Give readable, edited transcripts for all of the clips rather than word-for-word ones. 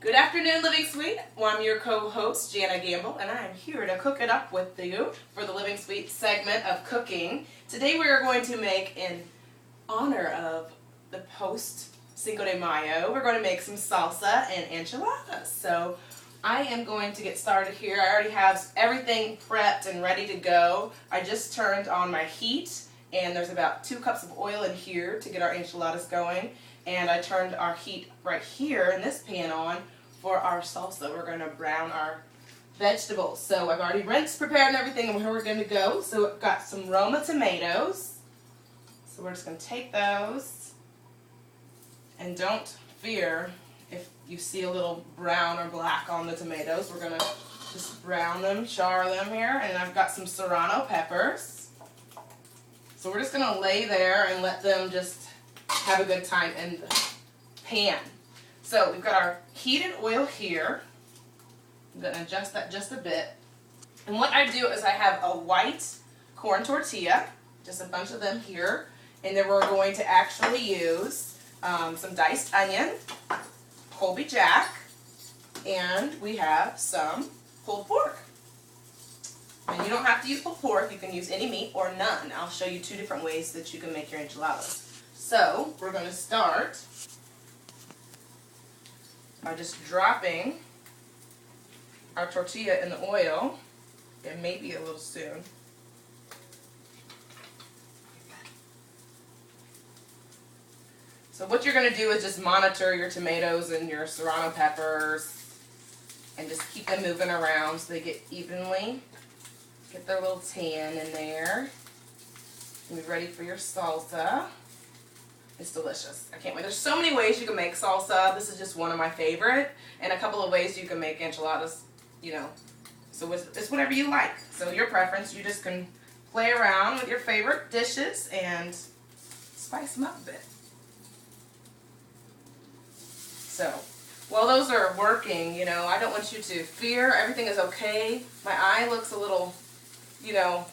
Good afternoon, Living Sweet. Well, I'm your co-host, Jana Gamble, and I am here to cook it up with you for the Living Sweet segment of cooking. Today we are going to make, in honor of the post Cinco de Mayo, we're going to make some salsa and enchiladas. So I am going to get started here. I already have everything prepped and ready to go. I just turned on my heat, and there's about 2 cups of oil in here to get our enchiladas going. And I turned our heat right here in this pan on for our salsa. We're going to brown our vegetables. So I've already rinsed, prepared, and everything, and here we're going to go. So I've got some Roma tomatoes. So we're just going to take those. And don't fear if you see a little brown or black on the tomatoes. We're going to just brown them, char them here. And I've got some serrano peppers. So we're just going to lay there and let them just have a good time in the pan. So we've got our heated oil here. I'm going to adjust that just a bit. And what I do is I have a white corn tortilla, just a bunch of them here. And then we're going to actually use some diced onion, Colby Jack, and we have some pulled pork. And you don't have to use pulled pork. You can use any meat or none. I'll show you 2 different ways that you can make your enchiladas. So we're going to start by just dropping our tortilla in the oil. It may be a little soon. So what you're going to do is just monitor your tomatoes and your serrano peppers and just keep them moving around so they get evenly. Get their little tan in there. And be ready for your salsa. It's delicious. I can't wait. There's so many ways you can make salsa. This is just one of my favorite. And a couple of ways you can make enchiladas, you know. So it's whatever you like. So your preference. You just can play around with your favorite dishes and spice them up a bit. So while those are working, you know, I don't want you to fear. Everything is okay. My eye looks a little, you know,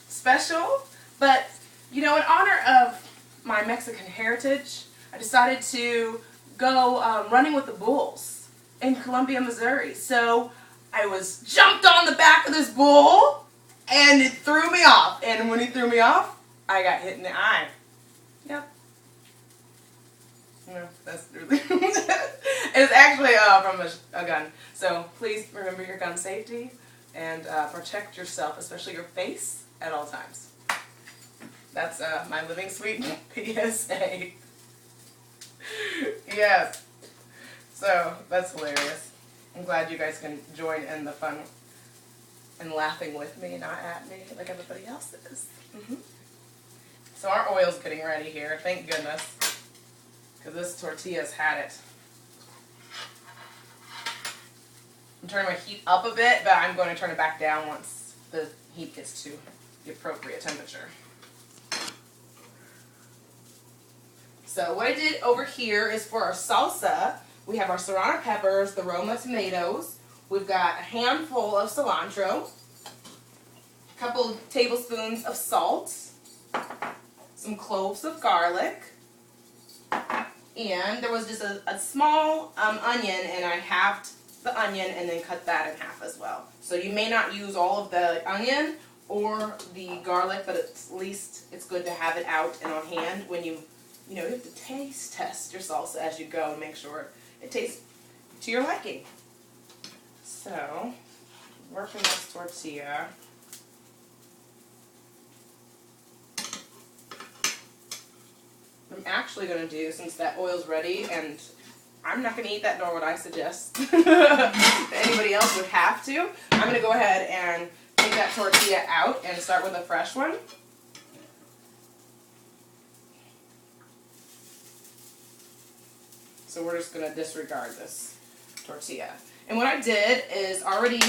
special. But, you know, in honor of my Mexican heritage, I decided to go running with the bulls in Columbia, Missouri. So I was jumped on the back of this bull, and it threw me off. And when he threw me off, I got hit in the eye. Yep. No, that's really it's actually from a gun. So please remember your gun safety and protect yourself, especially your face, at all times. That's my Living Sweet PSA. Yes. So that's hilarious. I'm glad you guys can join in the fun and laughing with me, not at me like everybody else is. So our oil's getting ready here. Thank goodness. Because this tortilla's had it. I'm turning my heat up a bit, but I'm going to turn it back down once the heat gets to the appropriate temperature. So what I did over here is for our salsa, we have our serrano peppers, the Roma tomatoes, we've got a handful of cilantro, a couple tablespoons of salt, some cloves of garlic, and there was just a small onion, and I halved the onion and then cut that in half as well. So you may not use all of the onion or the garlic, but at least it's good to have it out and on hand when you have to taste test your salsa as you go and make sure it tastes to your liking. So, working this tortilla. I'm actually going to do, since that oil's ready, and I'm not going to eat that, nor would I suggest that anybody else would have to, I'm going to go ahead and take that tortilla out and start with a fresh one. So we're just going to disregard this tortilla. And what I did is already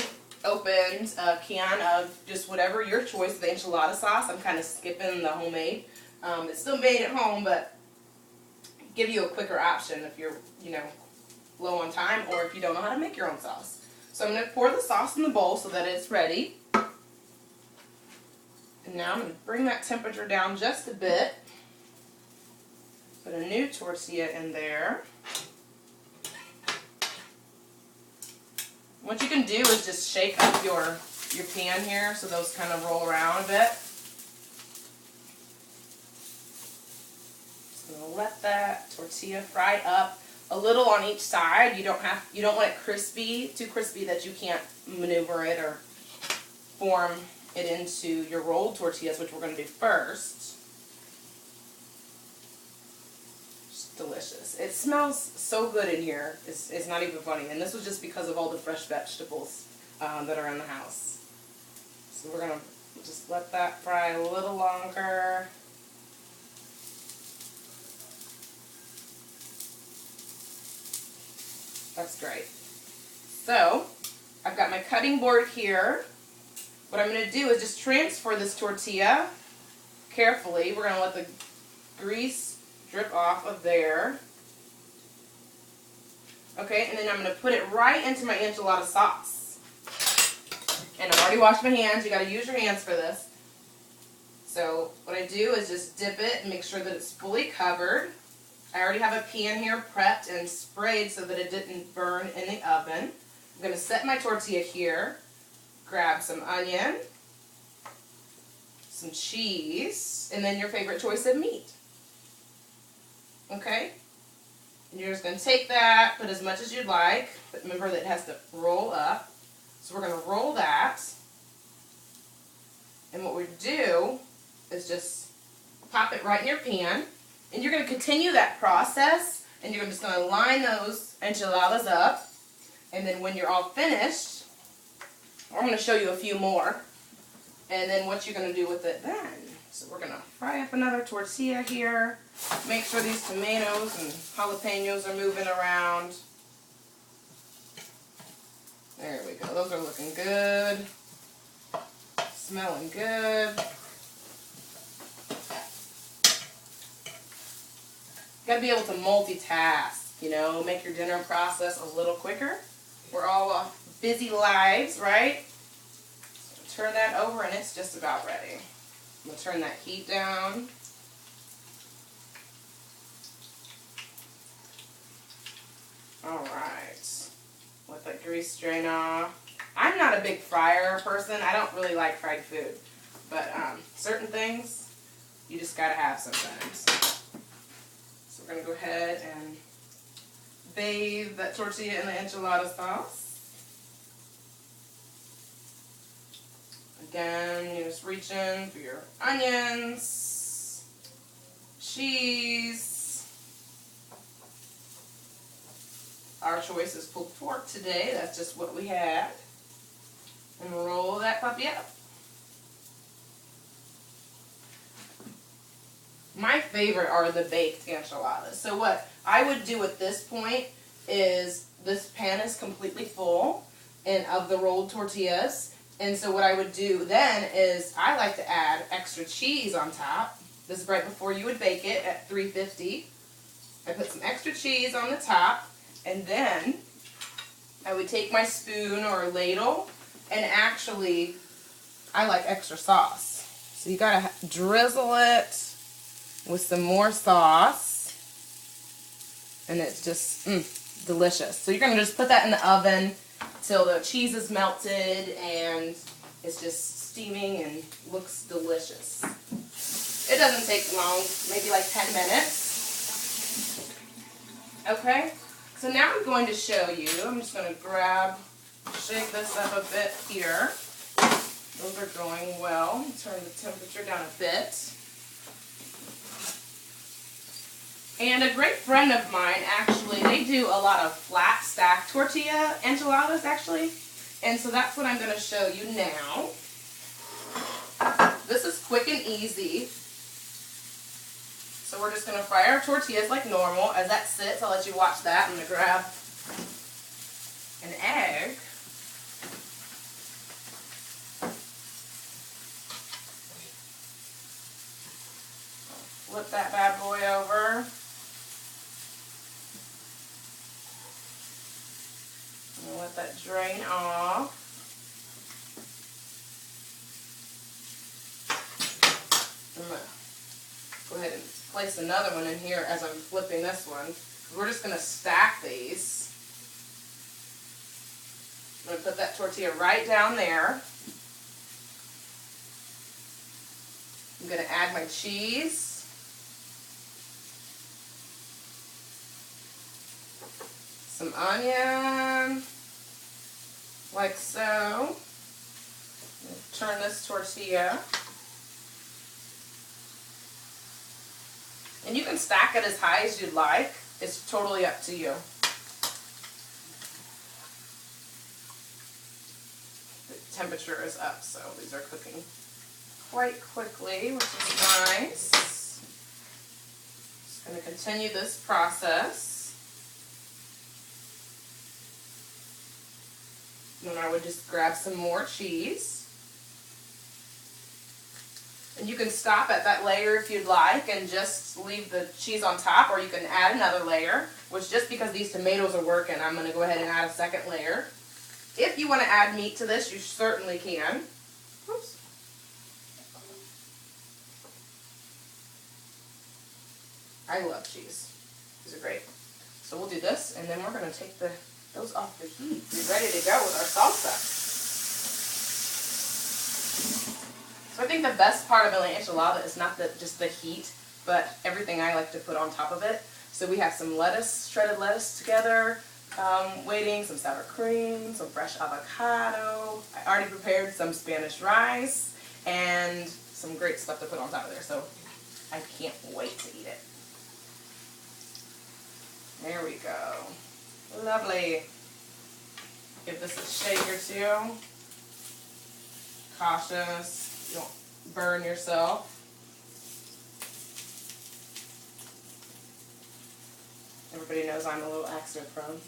opened a can of just whatever your choice of the enchilada sauce. I'm kind of skipping the homemade. It's still made at home, but give you a quicker option if you're, low on time or if you don't know how to make your own sauce. So I'm going to pour the sauce in the bowl so that it's ready. And now I'm going to bring that temperature down just a bit. Put a new tortilla in there. What you can do is just shake up your pan here so those kind of roll around a bit. Just gonna let that tortilla fry up a little on each side. You don't want it crispy, too crispy that you can't maneuver it or form it into your rolled tortillas, which we're going to do first. Just delicious. It smells so good in here. It's not even funny. And this was just because of all the fresh vegetables that are in the house. So we're going to just let that fry a little longer. That's great. So, I've got my cutting board here. What I'm going to do is just transfer this tortilla carefully. We're going to let the grease drip off of there. Okay, and then I'm going to put it right into my enchilada sauce. And I've already washed my hands. You got to use your hands for this. So, what I do is just dip it and make sure that it's fully covered. I already have a pan here prepped and sprayed so that it didn't burn in the oven. I'm going to set my tortilla here, grab some onion, some cheese, and then your favorite choice of meat. Okay? And you're just going to take that, put as much as you'd like, but remember that it has to roll up. So we're going to roll that. And what we do is just pop it right in your pan. And you're going to continue that process, and you're just going to line those enchiladas up. And then when you're all finished, I'm going to show you a few more. And then what you're going to do with it then. So we're going to fry up another tortilla here. Make sure these tomatoes and jalapenos are moving around. There we go. Those are looking good. Smelling good. You got to be able to multitask, you know, make your dinner process a little quicker. We're all busy lives, right? So turn that over and it's just about ready. I'm going to turn that heat down. Alright. Let that grease drain off. I'm not a big fryer person. I don't really like fried food. But certain things you just got to have sometimes. So we're going to go ahead and bathe that tortilla in the enchilada sauce. Again, you just reach in for your onions, cheese. Our choice is pulled pork today. That's just what we had. And roll that puppy up. My favorite are the baked enchiladas. So what I would do at this point is this pan is completely full and of the rolled tortillas. And so what I would do then is I like to add extra cheese on top. This is right before you would bake it at 350. I put some extra cheese on the top, and then I would take my spoon or ladle, and actually I like extra sauce. So you gotta drizzle it with some more sauce, and it's just delicious. So you're gonna just put that in the oven till the cheese is melted and it's just steaming and looks delicious. It doesn't take long, maybe like 10 minutes. Okay, so now I'm going to show you. I'm just going to shake this up a bit here. Those are going well. Turn the temperature down a bit. And a great friend of mine, actually, they do a lot of flat stack tortilla enchiladas, actually. And so that's what I'm going to show you now. This is quick and easy. So we're just going to fry our tortillas like normal. As that sits, I'll let you watch that. I'm going to grab an egg. Flip that bad boy over. And let that drain off. I'm going to go ahead and place another one in here as I'm flipping this one. We're just going to stack these. I'm going to put that tortilla right down there. I'm going to add my cheese. Some onion, like so. Turn this tortilla. And you can stack it as high as you'd like. It's totally up to you. The temperature is up, so these are cooking quite quickly, which is nice. Just going to continue this process. And I would just grab some more cheese. And you can stop at that layer if you'd like and just leave the cheese on top, or you can add another layer, which just because these tomatoes are working, I'm going to go ahead and add a second layer. If you want to add meat to this, you certainly can. Oops. I love cheese. These are great. So we'll do this, and then we're going to take those off the heat. Be ready to go with our salsa. So I think the best part of an enchilada is not just the heat, but everything I like to put on top of it. So we have some lettuce, shredded lettuce together, waiting, some sour cream, some fresh avocado. I already prepared some Spanish rice, and some great stuff to put on top of there. So I can't wait to eat it. There we go. Lovely. Give this a shake or two. Cautious. You don't burn yourself. Everybody knows I'm a little accident prone.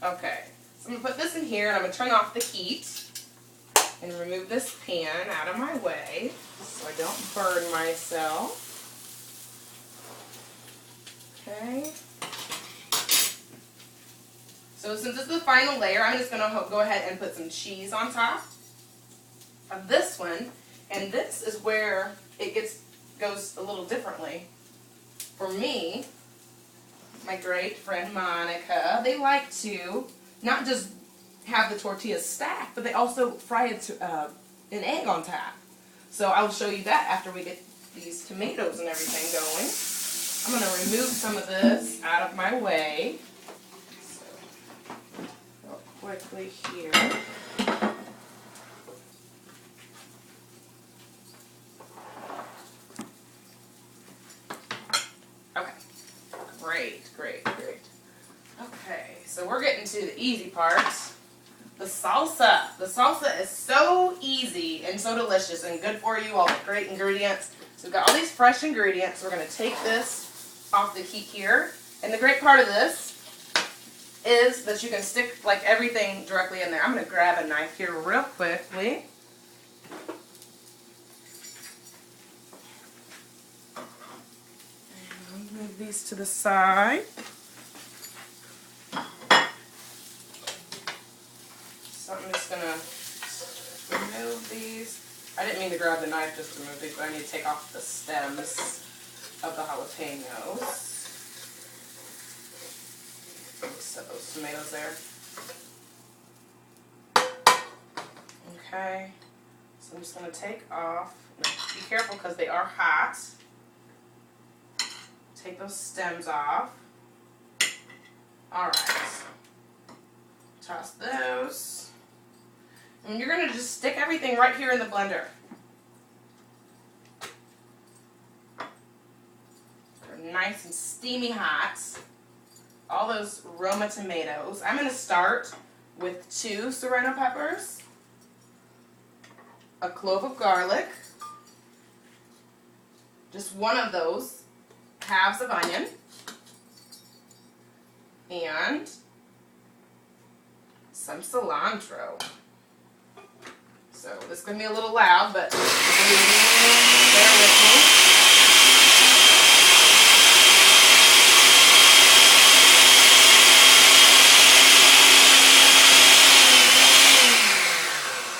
Okay, so I'm going to put this in here, and I'm going to turn off the heat and remove this pan out of my way so I don't burn myself. Okay. So since this is the final layer, I'm just going to go ahead and put some cheese on top of this one. And this is where it goes a little differently. For me, my great friend Monica, they like to not just have the tortillas stacked, but they also fry an egg on top. So I'll show you that after we get these tomatoes and everything going. I'm going to remove some of this out of my way. Quickly here. Okay. Great. Okay, so we're getting to the easy part. The salsa. The salsa is so easy and so delicious and good for you, all the great ingredients. So we've got all these fresh ingredients. We're going to take this off the heat here. And the great part of this is that you can stick like everything directly in there. I'm going to grab a knife here real quickly. And move these to the side. So I'm just going to remove these. I didn't mean to grab the knife just to remove these, but I need to take off the stems of the jalapenos. Set those tomatoes there. Okay, so I'm just going to take off. Be careful because they are hot. Take those stems off. Alright, toss those. And you're going to just stick everything right here in the blender. They're nice and steamy hot. All those Roma tomatoes. I'm going to start with 2 serrano peppers, a clove of garlic, just one of those halves of onion, and some cilantro. So this is going to be a little loud, but bear with me.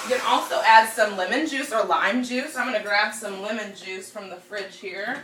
You can also add some lemon juice or lime juice. I'm going to grab some lemon juice from the fridge here.